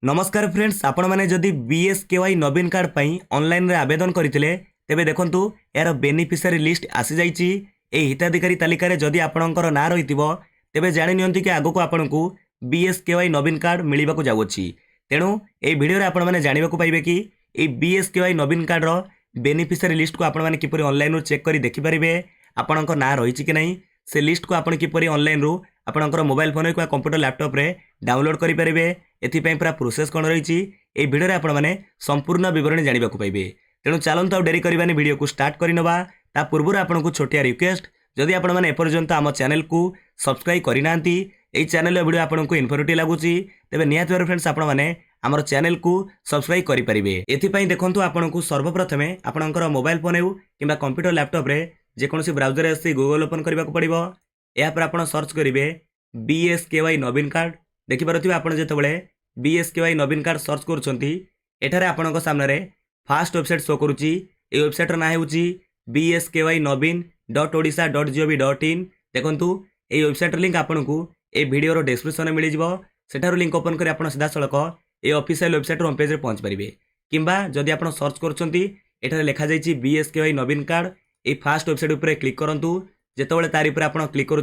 नमस्कार फ्रेंड्स, आपण मैंने जदि बीएसकेवाई नवीन कार्ड पाई ऑनलाइन रे आवेदन करथिले तेबे देखंतु यार बेनिफिशियरी लिस्ट आसी जाइछि। ए हिताधिकारी तालिका रे जदि आपणकर ना रहितिबो तेबे जानि नियंतु कि आगो को आपणकु बीएसकेवाई नवीन कार्ड मिलिबाकु जाउछि। तेणु ए वीडियो रे आपण माने जानिबाकु पाइबे कि ए बीएसकेवाई नवीन कार्ड रो बेनिफिशियरी लिस्ट को आपण माने किपरि ऑनलाइन रो चेक करी देखि परिबे आपणकर ना रहिछि कि नहीं। से लिस्ट को आपण किपरि ऑनलाइन रो आपणकर मोबाइल फोन रे कंप्यूटर लैपटॉप रे डाउनलोड करि परिबे। एथिपाई पूरा प्रोसेस कौन रही है भिडियो आपण मैंने संपूर्ण बरणी जानवाक पाइबे। तेणु चलते आउ डेरी करवानी वीडियो को स्टार्ट करनवा। ता पूर्व आपको छोटिया रिक्वेस्ट, जदि आपण मैंने एपर्यंत आम चैनल को सब्सक्राइब करना चैनल वीडियो आपको इनफॉर्मेटिव लगुच तेज निहत भाव फ्रेंड्स आपण मैंने आमर चैनल को सब्सक्राइब करेंगे। एथिपाई देखंतु आपको सर्वप्रथमे आपणकर मोबाइल फोन हो कि कंप्यूटर लैपटॉप रे जेकोसी ब्राउजर आसी गूगल ओपन करने को पड़ो। यापर आप सर्च करेंगे बीएसकेवाई नवीन कार्ड। देखिपे आप जो बीएसकेवाई नवीन कार्ड सर्च कर आपण सामने फास्ट वेबसाइट शो करुच्ची। ये वेबसाइट ना हो BSKY novin.odisha.gov.in। देखंतु ये वेबसाइट लिंक आपन को ए वीडियो डिस्क्रिप्शन में मिल जाव। सेठार लिंक ओपन कर आप सीधा सड़क ये ऑफिशियल वेबसाइट होम पेज पहुंच पारे। किंबा जदि आप सर्च कर लिखा जाइए BSKY नवीन कार्ड, ये फास्ट वेबसाइट उपर क्लिक करूँ। जितेबाला तारी पर आप क्लिक कर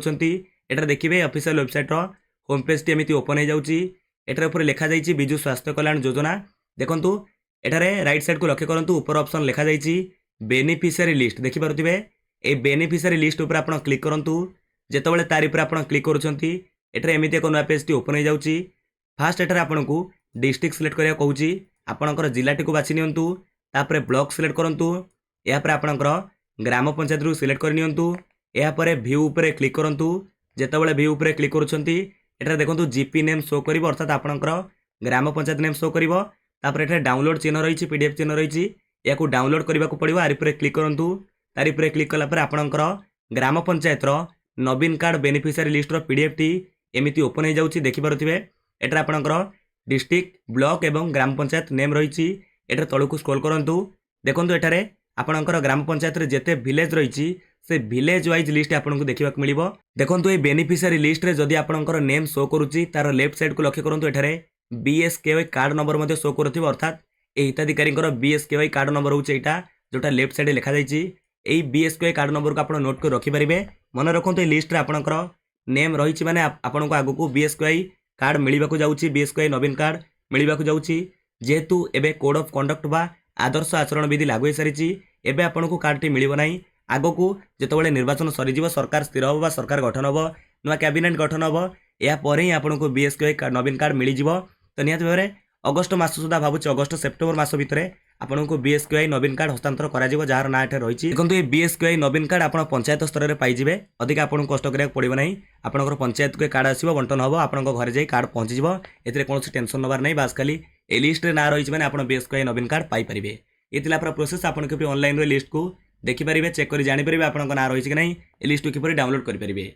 देखिए official website home page T एमती ओपन हो जाऊँगी। एटार ऊपर लिखा जाइए विजु स्वास्थ्य कल्याण योजना। देखंतु एठारे राइट साइड को लक्ष्य करूँ, ऊपर ऑप्शन लिखा जाइए बेनिफिशियरी लिस्ट। देखिपे ए बेनिफिशियरी लिस्ट उपर आप क्लिक करूँ। जितेबाला तारी पर आप क्लिक कर एमती एक नुआ पेज टी ओपन हो जाऊँगी। फास्ट एठार आपन को डिस्ट्रिक्ट सिलेक्ट करा कहूँ। आपणकर जिलाटी को बाछि नियंतु, तापर ब्लॉक सिलेक्ट करूँ। यापर आपणकर ग्राम पंचायत रु सिलेक्ट कर नियंतु। यापर व्यू उपर क्लिक करूँ। जितेबाला व्यू उपर क्लिक करुँच एठार देखो जीपी नेम शो कर अर्थात आपणकर ग्राम पंचायत नेम शो कर। तापर एठार डाउनलोड चिन्ह रही पीडीएफ चिन्ह रही या डाउनलोड करने को पड़ो। आरिपर क्लिक करूँ। तारिपर क्लिक कलापर आपणकर ग्राम पंचायत नवीन कार्ड बेनिफिशियरी लिस्ट पीडीएफ टी एमती ओपन हो जाऊँगी। देखिपे एटार आपणकर डिस्ट्रिक्ट ब्लॉक एवं ग्राम पंचायत नेम रही। एटार तलू स्क्रॉल करूँ। देखो एठार आपणकर ग्राम पंचायत जिते विलेज रही से विलेज वाइज लिस्ट आपको देखा मिल। देखो ये बेनिफिशियरी लिस्ट रे जदि आपणकर नेम शो करुच्ची तार लेफ्ट साइड को लक्ष्य करूँ। एठार बीएसकेवाई कार्ड नंबर शो कर अर्थात ये हिताधिकारी बीएसकेवाई कार्ड नंबर हूँ यहाँ जोटा लेफ्ट साइड लिखा जाइए। यही बीएसकेवाई कार्ड नंबर को आप नोट कर रखिपारे। मन रखु ये लिस्ट रे आपणकर नेम रही मैंने आपको आगू बीएसकेवाई कार्ड मिलवाक जाऊँगी। बीएसकेवाई नवीन कार्ड मिलवाक जाऊँगी। जेहेतु एबे कोड ऑफ कंडक्ट बा आदर्श आचरण विधि लागू हो सारी एबे आपको कार्ड टी मिल ना। आग को जितेबाला निर्वाचन सरीज सरकार स्थिर हम सरकार गठन हम नुआ कैबिनेट गठन हम यापर ही आपको बीएसकेवाई नवीन कार्ड मिल जाव। तो निहत भाव में अगस्ट मास सुधा भावुँ अगस्ट सेप्टेम्बर मास भितर आपको बीएसकेवाई नवीन कार्ड हस्तांतर कर जार ना एठे रही। देखो ये बीएसकेवाई नवीन कार्ड आप पंचायत स्तर में पाइबे। अधिक आपको कष्ट करा पड़ो ना। आपंकर पंचायत को कार्ड आसो बंटन हम आपंक घर जाए कार्ड पहुँची ए कौन टेंशन नबार नहीं। बास खाली ए लिस्ट ना रही मैंने आप बीएसकेवाई नवीन कार्ड पाइपर। ये पूरा प्रोसेस आपन के ऑनलाइन लिस्ट को देखिपारे चेक कर जानीपर आपंक ना रही कि नहीं। ए लिस्ट किपर डाउनलोड करेंगे।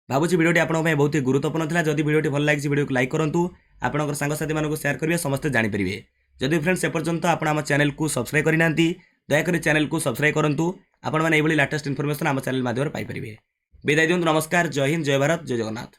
भावुँ भिडियोटी आपंक बहुत ही गुरुत्वपूर्ण था। जदि भिडियोटी भल लगी भिडियो को लाइक करूँ, आपंकर सांगसाथी मानक शेयर करेंगे, समस्ते जानीपारे। जदि फ्रेंड्स एपर्यंत आप चैनल को सब्सक्राइब करना दयाकोरी चैनल को सब्सक्राइब करूँ। आपण मैंने ये लेटेस्ट इनफॉरमेशन आम चैनल माध्यम पाइपर। विदाय दियंतु। नमस्कार। जय हिंद, जय भारत, जय जगन्नाथ।